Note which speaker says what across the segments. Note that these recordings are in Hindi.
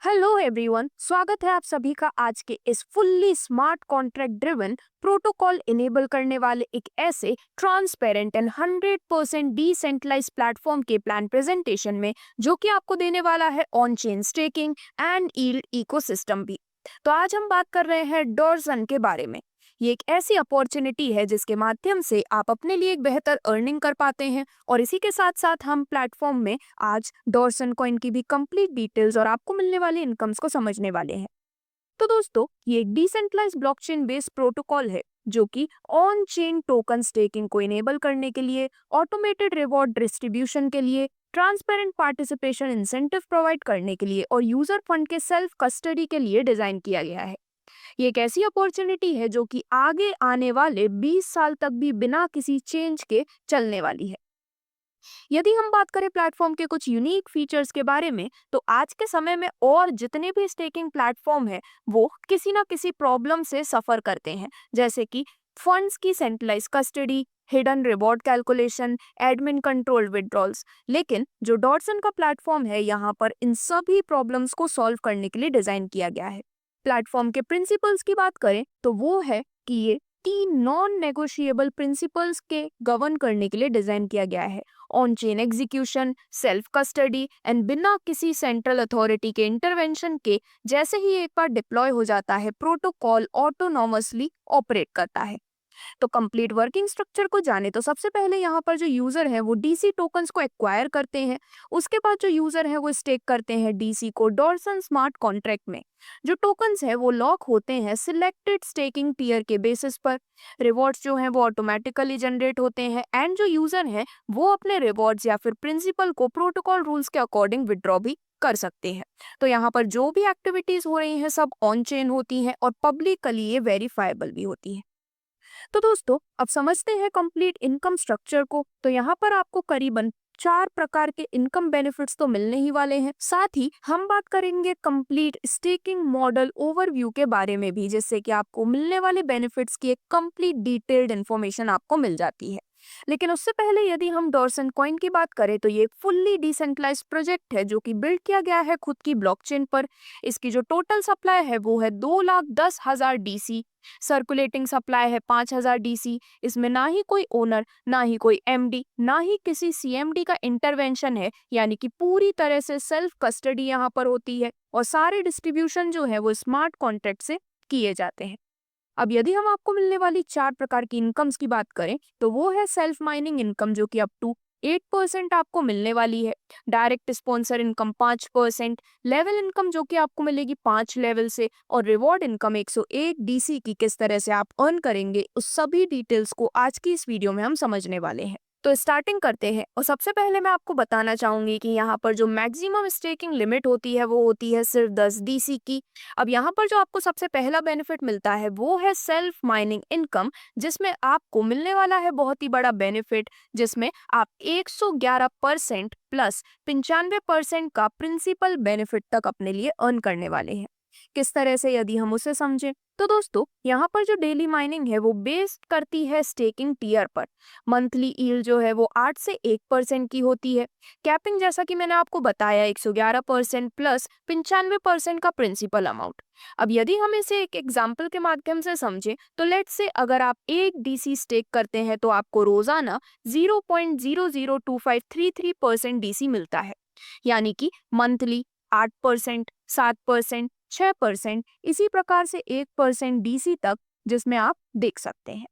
Speaker 1: हेलो एवरीवन, स्वागत है आप सभी का आज के इस fully smart contract driven protocol enable करने वाले एक ऐसे ट्रांसपेरेंट एंड 100% डिसेंट्रलाइज प्लेटफॉर्म के प्लान प्रेजेंटेशन में, जो कि आपको देने वाला है on chain staking and yield ecosystem भी। तो आज हम बात कर रहे हैं डॉर्सन के बारे में। ये एक ऐसी अपॉर्चुनिटी है जिसके माध्यम से आप अपने लिए एक बेहतर अर्निंग कर पाते हैं, और इसी के साथ साथ हम प्लेटफॉर्म में आज डॉर्सन कॉइन की भी कंप्लीट डिटेल्स और आपको मिलने वाली इनकम्स को समझने वाले हैं। तो दोस्तों, ये एक डिसेंट्रलाइज्ड ब्लॉकचेन बेस्ड प्रोटोकॉल है जो कि ऑन चेन टोकन स्टेकिंग को इनेबल करने के लिए, ऑटोमेटेड रिवॉर्ड डिस्ट्रीब्यूशन के लिए, ट्रांसपेरेंट पार्टिसिपेशन इंसेंटिव प्रोवाइड करने के लिए और यूजर फंड के सेल्फ कस्टडी के लिए डिजाइन किया गया है। ये एक ऐसी अपॉर्चुनिटी है जो कि आगे आने वाले 20 साल तक भी बिना किसी चेंज के चलने वाली है। यदि हम बात करें प्लेटफॉर्म के कुछ यूनिक फीचर्स के बारे में, तो आज के समय में और जितने भी स्टेकिंग प्लेटफॉर्म है वो किसी ना किसी प्रॉब्लम से सफर करते हैं, जैसे कि फंड्स की centralise custody, hidden reward calculation, admin control withdrawals. लेकिन जो डॉटसन का प्लेटफॉर्म है, यहाँ पर इन सभी प्रॉब्लम्स को सॉल्व करने के लिए डिजाइन किया गया है। प्लेटफॉर्म के प्रिंसिपल्स की बात करें तो वो है कि ये 3 नॉन नेगोशिएबल प्रिंसिपल्स के गवर्न करने के लिए डिजाइन किया गया है: on chain execution, self custody and बिना किसी सेंट्रल अथॉरिटी के इंटरवेंशन के। जैसे ही एक बार डिप्लॉय हो जाता है, प्रोटोकॉल ऑटोनॉमसली ऑपरेट करता है। तो कंप्लीट वर्किंग स्ट्रक्चर को जाने तो सबसे पहले यहाँ पर जो यूजर है वो डीसी टोकन्स को एक्वायर करते हैं। उसके बाद जो यूजर है वो स्टेक करते हैं डीसी को डॉर्सन स्मार्ट कॉन्ट्रैक्ट में। जो टोकन्स है वो लॉक होते हैं सिलेक्टेड स्टेकिंग टीयर के बेसिस पर। रिवॉर्ड्स जो हैं वो ऑटोमेटिकली जनरेट होते हैं, एंड जो यूजर है वो अपने रिवॉर्ड्स या फिर प्रिंसिपल को प्रोटोकॉल रूल्स के अकॉर्डिंग विड्रॉ भी कर सकते हैं। तो यहाँ पर जो भी एक्टिविटीज हो रही हैं सब ऑन चेन होती हैं और पब्लिकली ये वेरीफाइबल भी होती हैं। तो दोस्तों, अब समझते हैं कंप्लीट इनकम स्ट्रक्चर को। तो यहाँ पर आपको करीबन 4 प्रकार के इनकम बेनिफिट्स तो मिलने ही वाले हैं। साथ ही हम बात करेंगे कंप्लीट स्टेकिंग मॉडल ओवरव्यू के बारे में भी, जिससे कि आपको मिलने वाले बेनिफिट्स की एक कंप्लीट डिटेल्ड इन्फॉर्मेशन आपको मिल जाती है। लेकिन उससे पहले यदि हम डॉर्सन कॉइन की बात करें तो ये एक फुल्ली डिसेंट्रलाइज्ड प्रोजेक्ट है जो कि बिल्ड किया गया है खुद की ब्लॉकचेन पर। इसकी जो टोटल सप्लाई है वो है 2,10,000 डीसी। सर्कुलेटिंग सप्लाई है 5,000 डीसी। इसमें ना ही कोई ओनर, ना ही कोई एमडी, ना ही किसी सीएमडी का इंटरवेंशन है, यानी कि पूरी तरह से सेल्फ कस्टडी यहाँ पर होती है और सारे डिस्ट्रीब्यूशन जो है वो स्मार्ट कॉन्ट्रैक्ट से किए जाते हैं। अब यदि हम आपको मिलने वाली 4 प्रकार की इनकम्स की बात करें तो वो है सेल्फ माइनिंग इनकम, जो कि अप टू 8% आपको मिलने वाली है। Direct sponsor income 5%, level income जो कि आपको मिलेगी 5 लेवल से, और रिवॉर्ड इनकम 101 डीसी की किस तरह से आप अर्न करेंगे, उस सभी डिटेल्स को आज की इस वीडियो में हम समझने वाले हैं। तो स्टार्टिंग करते हैं, और सबसे पहले मैं आपको बताना चाहूंगी कि यहाँ पर जो मैक्सिमम स्टेकिंग लिमिट होती है वो होती है सिर्फ 10 डीसी की। अब यहाँ पर जो आपको सबसे पहला बेनिफिट मिलता है वो है सेल्फ माइनिंग इनकम, जिसमें आपको मिलने वाला है बहुत ही बड़ा बेनिफिट, जिसमें आप 111% प्लस 95% का प्रिंसिपल बेनिफिट तक अपने लिए अर्न करने वाले हैं। किस तरह से, यदि हम उसे समझें तो दोस्तों, यहाँ पर जो डेली माइनिंग है वो बेस्ड करती है स्टेकिंग टीयर पर। मंथली यील्ड जो है वो 8 से 1% की होती है। कैपिंग जैसा कि मैंने आपको बताया 111% प्लस 95% का प्रिंसिपल अमाउंट। अब यदि हम इसे एक एग्जाम्पल के माध्यम से समझें तो लेट्स से अगर आप एक डीसी स्टेक करते हैं तो आपको रोजाना 0.002533% डीसी मिलता है, यानी कि मंथली 8%, 7%, 6%, इसी प्रकार से 1% डीसी तक, जिसमें आप देख सकते हैं।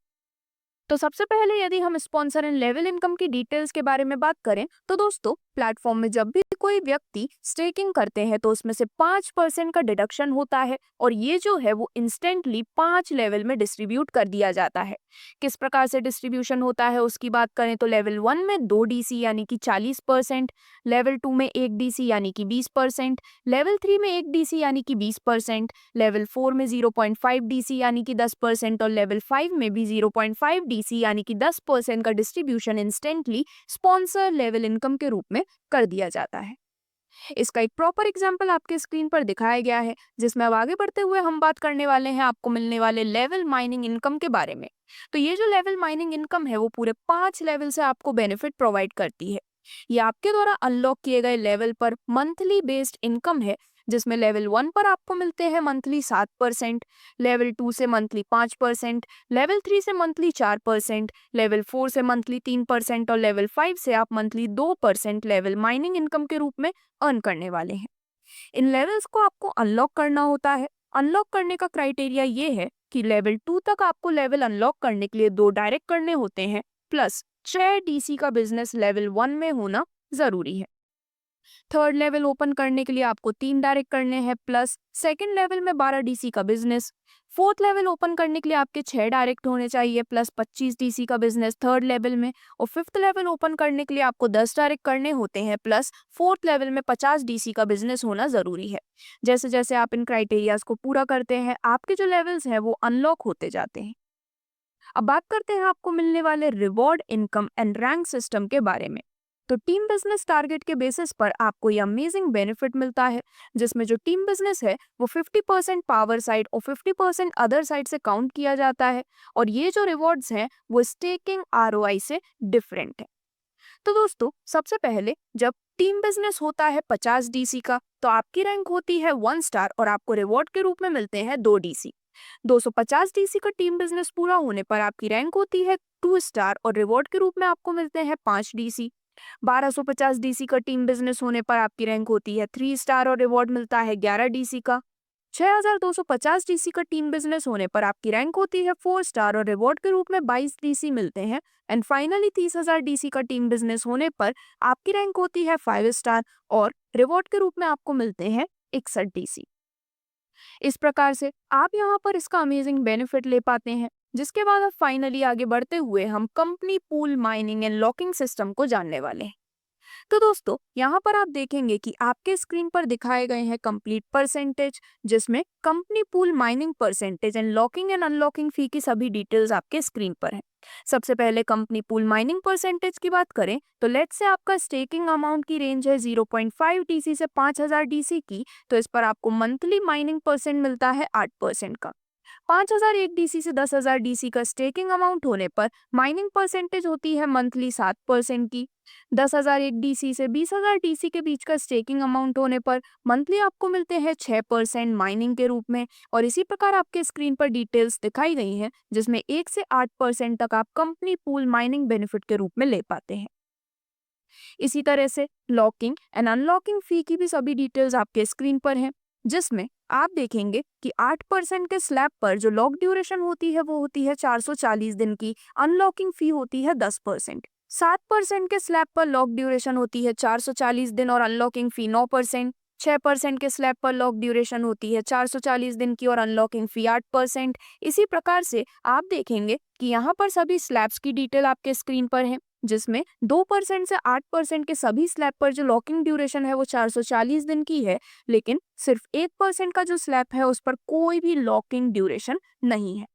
Speaker 1: तो सबसे पहले यदि हम स्पॉन्सर एंड लेवल इनकम की डिटेल्स के बारे में बात करें तो दोस्तों, प्लेटफॉर्म में जब भी कोई व्यक्ति स्टेकिंग करते हैं तो उसमें से 5% का डिडक्शन होता है, और ये जो है वो इंस्टेंटली 5 लेवल में डिस्ट्रीब्यूट कर दिया जाता है। किस प्रकार से डिस्ट्रीब्यूशन होता है उसकी बात करें तो लेवल 1 में 2 डीसी यानी कि 40%, लेवल 2 में 1 डीसी यानी कि 20%, लेवल 3 में 1 डीसी यानी कि 20%, लेवल 4 में 0.5 डीसी यानी कि 10%, और लेवल 5 में भी 0.5 डीसी यानी कि 10% का distribution instantly sponsor level income के रूप में कर दिया जाता है। इसका एक प्रॉपर एग्जांपल आपके स्क्रीन पर दिखाया गया है, जिसमें अब आगे बढ़ते हुए हम बात करने वाले हैं आपको मिलने वाले लेवल माइनिंग इनकम के बारे में। तो ये जो लेवल माइनिंग इनकम है वो पूरे 5 लेवल से आपको बेनिफिट प्रोवाइड करती है। ये आपके द्वारा अनलॉक किए गए लेवल पर मंथली बेस्ड इनकम है, जिसमें लेवल 1 पर आपको मिलते हैं मंथली 7%, लेवल 2 से मंथली 5%, लेवल 3 से मंथली 4%, लेवल 4 से मंथली 3% और लेवल 5 से आप मंथली 2% लेवल माइनिंग इनकम के रूप में अर्न करने वाले हैं। इन लेवल्स को आपको अनलॉक करना होता है। अनलॉक करने का क्राइटेरिया ये है कि लेवल 2 तक आपको लेवल अनलॉक करने के लिए 2 डायरेक्ट करने होते हैं, प्लस 6 डीसी का बिजनेस लेवल 1 में होना जरूरी है। थर्ड लेवल ओपन करने के लिए आपको 3 डायरेक्ट करने हैं, प्लस सेकंड लेवल में 12 डीसी का बिजनेस। फोर्थ लेवल ओपन करने के लिए आपके 6 डायरेक्ट होने चाहिए, प्लस 25 डीसी का बिजनेस थर्ड लेवल में। और फिफ्थ लेवल ओपन करने के लिए आपको 10 डायरेक्ट करने होते हैं, प्लस फोर्थ लेवल में 50 डीसी का बिजनेस होना जरूरी है। जैसे जैसे आप इन क्राइटेरियाज को पूरा करते हैं, आपके जो लेवल्स हैं वो अनलॉक होते जाते हैं। अब बात करते हैं आपको मिलने वाले reward, income and rank system के बारे में। तो टीम बिजनेस टारगेट के बेसिस पर आपको ये अमेजिंग बेनिफिट मिलता है, जिसमें जो टीम बिजनेस है वो 50% पावर साइड और 50% अदर साइड से काउंट किया जाता है। और ये जो रिवॉर्ड्स हैं वो स्टेकिंग आरओआई से डिफरेंट है। तो दोस्तों, सबसे पहले जब टीम बिजनेस होता है 50 डीसी का, तो आपकी रैंक होती है 1 स्टार और आपको रिवॉर्ड के रूप में मिलते हैं 2 डीसी। 250 डीसी का टीम बिजनेस पूरा होने पर आपकी रैंक होती है 2 स्टार और रिवॉर्ड के रूप में आपको मिलते हैं 5 डीसी। 1250 डीसी का टीम बिजनेस होने पर आपकी रैंक होती है 3 स्टार और रिवॉर्ड मिलता है 11 डीसी का। 6250 डीसी का टीम बिजनेस होने पर आपकी रैंक होती है 4 स्टार और रिवॉर्ड के रूप में 22 डीसी मिलते हैं। एंड फाइनली 30,000 डीसी का टीम बिजनेस होने पर आपकी रैंक होती है 5 स्टार और रिवॉर्ड के रूप में आपको मिलते हैं 61 डीसी। इस प्रकार से आप यहाँ पर इसका अमेजिंग बेनिफिट ले पाते हैं। जिसके बाद अब फाइनली आगे बढ़ते हुए हम company pool mining and locking system को जानने वाले हैं। तो दोस्तों, यहाँ पर आप देखेंगे कि आपके स्क्रीन पर दिखाए गए हैं कंप्लीट परसेंटेज, जिसमें company pool mining percentage and locking and unlocking fee की सभी डिटेल्स आपके स्क्रीन पर हैं। सबसे पहले कंपनी पूल माइनिंग परसेंटेज की बात करें तो लेट्स से आपका स्टेकिंग अमाउंट की रेंज है 0.5 डीसी से 5000 डीसी की, तो इस पर आपको मंथली माइनिंग परसेंट मिलता है 8% का। 5001 डीसी से 10,000 डीसी का स्टेकिंग अमाउंट होने पर माइनिंग परसेंटेज होती है मंथली 7% की। 10,001 डीसी से 20,000 डीसी के बीच का स्टेकिंग अमाउंट होने पर मंथली आपको मिलते हैं 6% माइनिंग के रूप में। और इसी प्रकार आपके स्क्रीन पर डिटेल्स दिखाई गई हैं, जिसमें 1 से 8% तक आप कंपनी पूल माइनिंग बेनिफिट के रूप में ले पाते हैं। इसी तरह से लॉकिंग एंड अनलॉकिंग फी की भी सभी डिटेल्स आपके स्क्रीन पर हैं, जिसमें आप देखेंगे कि 8% के स्लैब पर जो लॉक ड्यूरेशन होती है वो होती है 440 दिन की, अनलॉकिंग फी होती है 10%। 7% के स्लैब पर लॉक ड्यूरेशन होती है 440 दिन और अनलॉकिंग फी 9%। 6% के स्लैब पर लॉक ड्यूरेशन होती है 440 दिन की और अनलॉकिंग फी 8%। इसी प्रकार से आप देखेंगे कि यहाँ पर सभी स्लैब्स की डिटेल आपके स्क्रीन पर है, जिसमें 2% से 8% के सभी स्लैब पर जो लॉकिंग ड्यूरेशन है वो 440 दिन की है, लेकिन सिर्फ 1% का जो स्लैब है उस पर कोई भी लॉकिंग ड्यूरेशन नहीं है।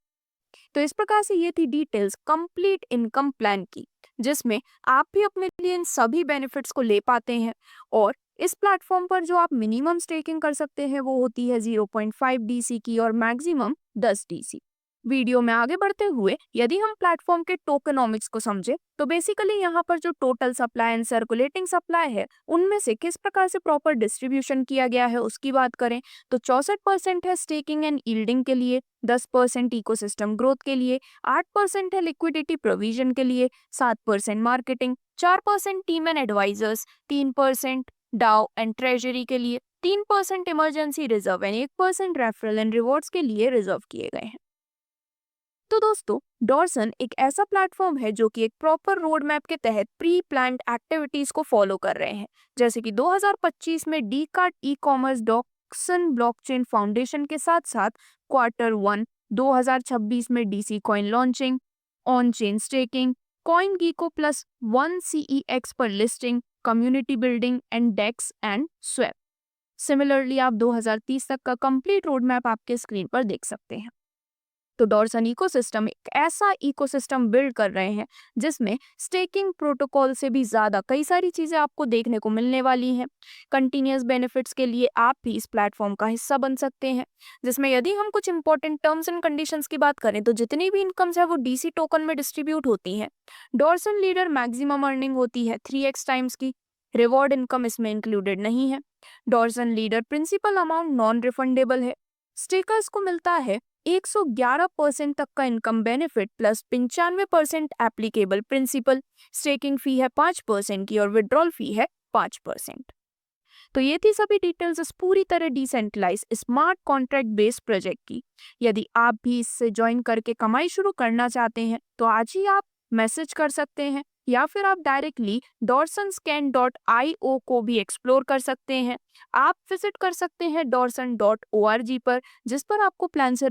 Speaker 1: तो इस प्रकार से ये थी डिटेल्स कंप्लीट इनकम प्लान की, जिसमें आप भी अपने लिए इन सभी बेनिफिट्स को ले पाते हैं। और इस प्लेटफॉर्म पर जो आप मिनिमम स्टेकिंग कर सकते हैं वो होती है 0.5 डीसी की और मैक्सिमम 10 डीसी। वीडियो में आगे बढ़ते हुए यदि हम प्लेटफॉर्म के टोकनॉमिक्स को समझे तो बेसिकली यहाँ पर जो total supply and circulating supply है उनमें से किस प्रकार से प्रॉपर डिस्ट्रीब्यूशन किया गया है उसकी बात करें तो 64% है स्टेकिंग एंड यील्डिंग के लिए, 10% इकोसिस्टम ग्रोथ के लिए, 8% है लिक्विडिटी प्रोविजन के लिए, 7% मार्केटिंग, 4% टीम एंड एडवाइजर्स, 3% डाउ एंड ट्रेजरी के लिए, 3% emergency reserve and 1% referral and rewards के लिए रिजर्व किए गए हैं। तो दोस्तों, डॉर्सन एक ऐसा प्लेटफॉर्म है जो कि एक प्रॉपर रोड मैप के तहत प्री प्लान्ड एक्टिविटीज को फॉलो कर रहे हैं, जैसे कि 2025 में डी कार्ट ई कॉमर्स डॉक्सन ब्लॉकचेन फाउंडेशन के साथ साथ Q1 2026 में DC coin launching, on chain staking, CoinGecko plus 1 CEX पर listing, community building and dex and swap. Similarly आप 2030 तक का कंप्लीट रोड मैप आपके स्क्रीन पर देख सकते हैं। तो डॉर्सन इकोसिस्टम एक ऐसा इकोसिस्टम बिल्ड कर रहे हैं जिसमें स्टेकिंग प्रोटोकॉल से भी ज्यादा कई सारी चीजें आपको देखने को मिलने वाली हैं। कंटिन्यूअस बेनिफिट्स के लिए आप भी इस प्लेटफॉर्म का हिस्सा बन सकते हैं, जिसमें यदि हम कुछ इंपॉर्टेंट टर्म्स एंड कंडीशंस की बात करें तो जितनी भी इनकम्स है वो डीसी टोकन में डिस्ट्रीब्यूट होती हैं। डॉर्सन लीडर मैक्सिमम अर्निंग होती है 3x टाइम्स की। रिवॉर्ड इनकम इसमें इंक्लूडेड नहीं है। डॉर्सन leader principal amount non refundable है। स्टेकर्स को मिलता है 111% तक का income benefit plus 95% applicable principal. Staking fee है 5% की और विड्रॉल फी है 5%। तो ये थी सभी डिटेल्स इस पूरी तरह decentralise smart contract based project की। यदि आप भी इससे ज्वाइन करके कमाई शुरू करना चाहते हैं तो आज ही आप मैसेज कर सकते हैं या फिर आप डायरेक्टली dorsonscan.io को भी एक्सप्लोर कर सकते हैं। आप विजिट कर सकते हैं dorson.org पर, जिस पर आपको प्लान से